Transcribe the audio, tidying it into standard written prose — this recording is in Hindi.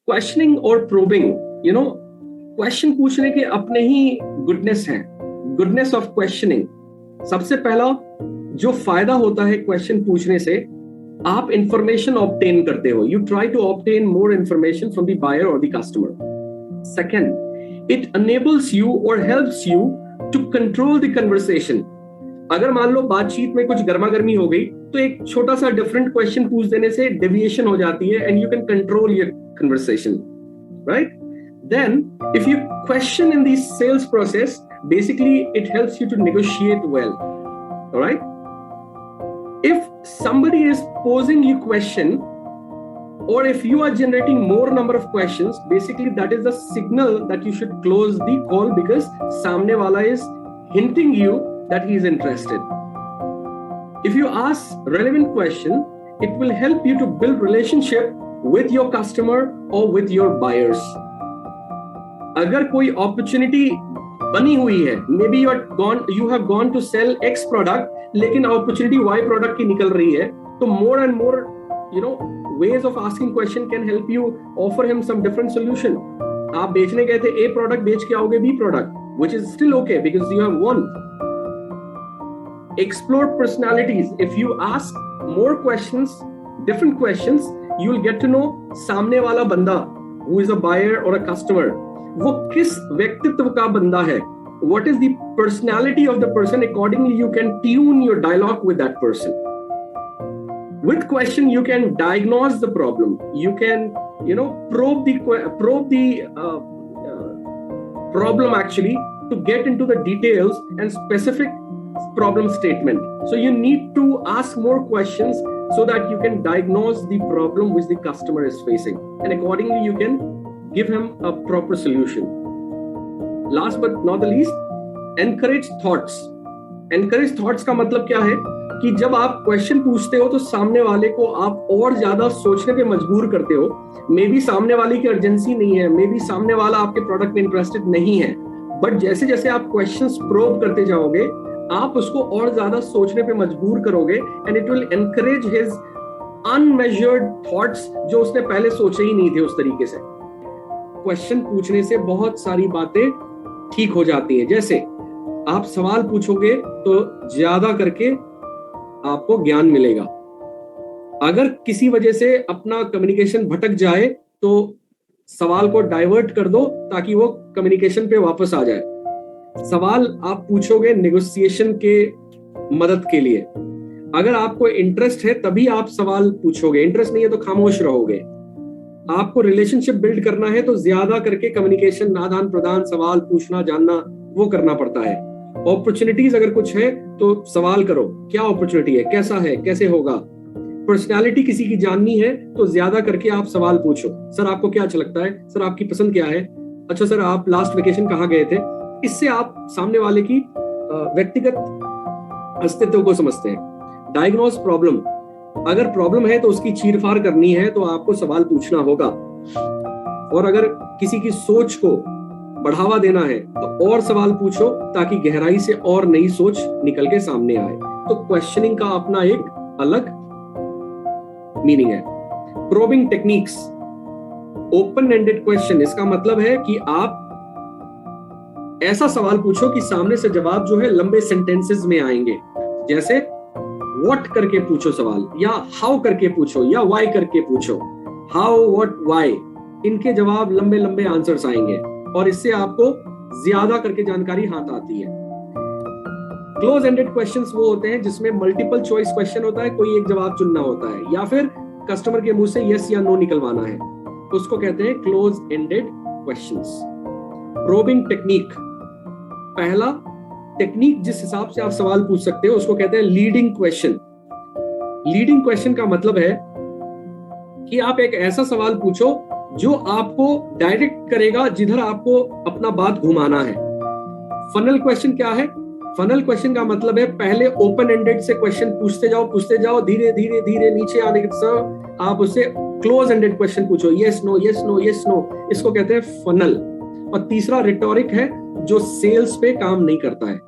क्वेश्चनिंग और प्रोबिंग, क्वेश्चन पूछने के अपने ही गुडनेस है, गुडनेस ऑफ क्वेश्चनिंग। सबसे पहला जो फायदा होता है क्वेश्चन पूछने से, आप इंफॉर्मेशन ऑब्टेन करते हो, you try to obtain more information from the buyer और the customer. Second, it enables you और helps you to control the conversation. अगर मान लो बातचीत में कुछ गर्मा गर्मी हो गई तो एक छोटा सा डिफरेंट क्वेश्चन पूछ देने से डेविएशन हो जाती है and you can control your conversation, right? Then if you question in the sales process, basically it helps you to negotiate well, all right? If somebody is posing you question, or if you are generating more number of questions, basically that is the signal that you should close the call, because samne wala is hinting you that he is interested. If you ask relevant question, it will help you to build relationship with your customer or with your buyers. अगर कोई अपॉर्चुनिटी बनी हुई है, maybe you have gone to sell X product, लेकिन अपॉर्चुनिटी वाई प्रोडक्ट की निकल रही है, तो more and more ways of asking question can help you offer him some different solution. आप बेचने गए थे ए प्रोडक्ट, बेच के आओगे B product, which is still okay because you have won. Explore personalities. If you ask more questions, different questions, you will get to know सामने वाला बंदा, who is a buyer or a customer, वो किस व्यक्तित्व का बंदा है, what is the personality of the person. Accordingly you can tune your dialogue with that person. With question you can diagnose the problem, you can probe the problem actually, to get into the details and specific problem statement. So you need to ask more questions so that you can diagnose the problem which the customer is facing, and accordingly you can give him a proper solution. Last but not the least, encourage thoughts. Encourage thoughts का मतलब क्या है कि जब आप क्वेश्चन पूछते हो तो सामने वाले को आप और ज्यादा सोचने पे मजबूर करते हो। मे बी सामने वाले की अर्जेंसी नहीं है, मे बी सामने वाला आपके प्रोडक्ट में इंटरेस्टेड नहीं है, बट जैसे जैसे आप क्वेश्चंस प्रोब करते जाओगे आप उसको और ज्यादा सोचने पे मजबूर करोगे, and it will encourage his unmeasured thoughts जो उसने पहले सोचे ही नहीं थे उस तरीके से। क्वेश्चन पूछने से बहुत सारी बातें ठीक हो जाती हैं। जैसे आप सवाल पूछोगे तो ज्यादा करके आपको ज्ञान मिलेगा। अगर किसी वजह से अपना कम्युनिकेशन भटक जाए तो सवाल को डाइवर्ट कर दो ताकि वो कम्युनिकेशन पे वापस आ जाए। सवाल आप पूछोगे नेगोशिएशन के मदद के लिए। अगर आपको इंटरेस्ट है तभी आप सवाल पूछोगे, इंटरेस्ट नहीं है तो खामोश रहोगे। आपको रिलेशनशिप बिल्ड करना है तो ज्यादा करके कम्युनिकेशन, आदान प्रदान, सवाल पूछना, जानना, वो करना पड़ता है। अपॉर्चुनिटीज अगर कुछ है तो सवाल करो, क्या अपॉर्चुनिटी है, कैसा है, कैसे होगा। पर्सनालिटी किसी की जाननी है तो ज्यादा करके आप सवाल पूछो। सर आपको क्या अच्छा लगता है, सर आपकी पसंद क्या है, अच्छा सर आप लास्ट वेकेशन कहाँ गए थे। इससे आप सामने वाले की व्यक्तिगत अस्तित्व को समझते हैं। डायग्नोज प्रॉब्लम, अगर प्रॉब्लम है तो उसकी चीरफाड़ करनी है तो आपको सवाल पूछना होगा। और अगर किसी की सोच को बढ़ावा देना है तो और सवाल पूछो ताकि गहराई से और नई सोच निकल के सामने आए। तो क्वेश्चनिंग का अपना एक अलग मीनिंग है। Probing techniques, open ended question, इसका मतलब है कि आप ऐसा सवाल पूछो कि सामने से जवाब जो है लंबे सेंटेंसेस में आएंगे। जैसे व्हाट करके पूछो सवाल, या हाउ करके पूछो, या व्हाई करके पूछो। हाउ, व्हाट, व्हाई, इनके जवाब लंबे लंबे आंसर्स आएंगे और इससे आपको ज्यादा करके जानकारी हाथ आती है। क्लोज एंडेड क्वेश्चंस वो होते हैं जिसमें मल्टीपल चॉइस क्वेश्चन होता है, कोई एक जवाब चुनना होता है, या फिर कस्टमर के मुंह से यस या नो निकलवाना है, उसको कहते हैं close ended questions. Probing technique, पहला टेक्निक जिस हिसाब से आप सवाल पूछ सकते हो उसको कहते हैं लीडिंग क्वेश्चन। लीडिंग क्वेश्चन का मतलब है कि आप एक ऐसा सवाल पूछो जो आपको डायरेक्ट करेगा जिधर आपको अपना बात घुमाना है। फनल क्वेश्चन क्या है? फनल क्वेश्चन का मतलब है पहले ओपन एंडेड से क्वेश्चन पूछते जाओ, धीरे धीरे धीरे नीचे आने के साथ आप उससे क्लोज एंडेड क्वेश्चन पूछो, yes no yes no yes no, इसको कहते हैं फनल। और तीसरा रिटोरिक है जो सेल्स पे काम नहीं करता है।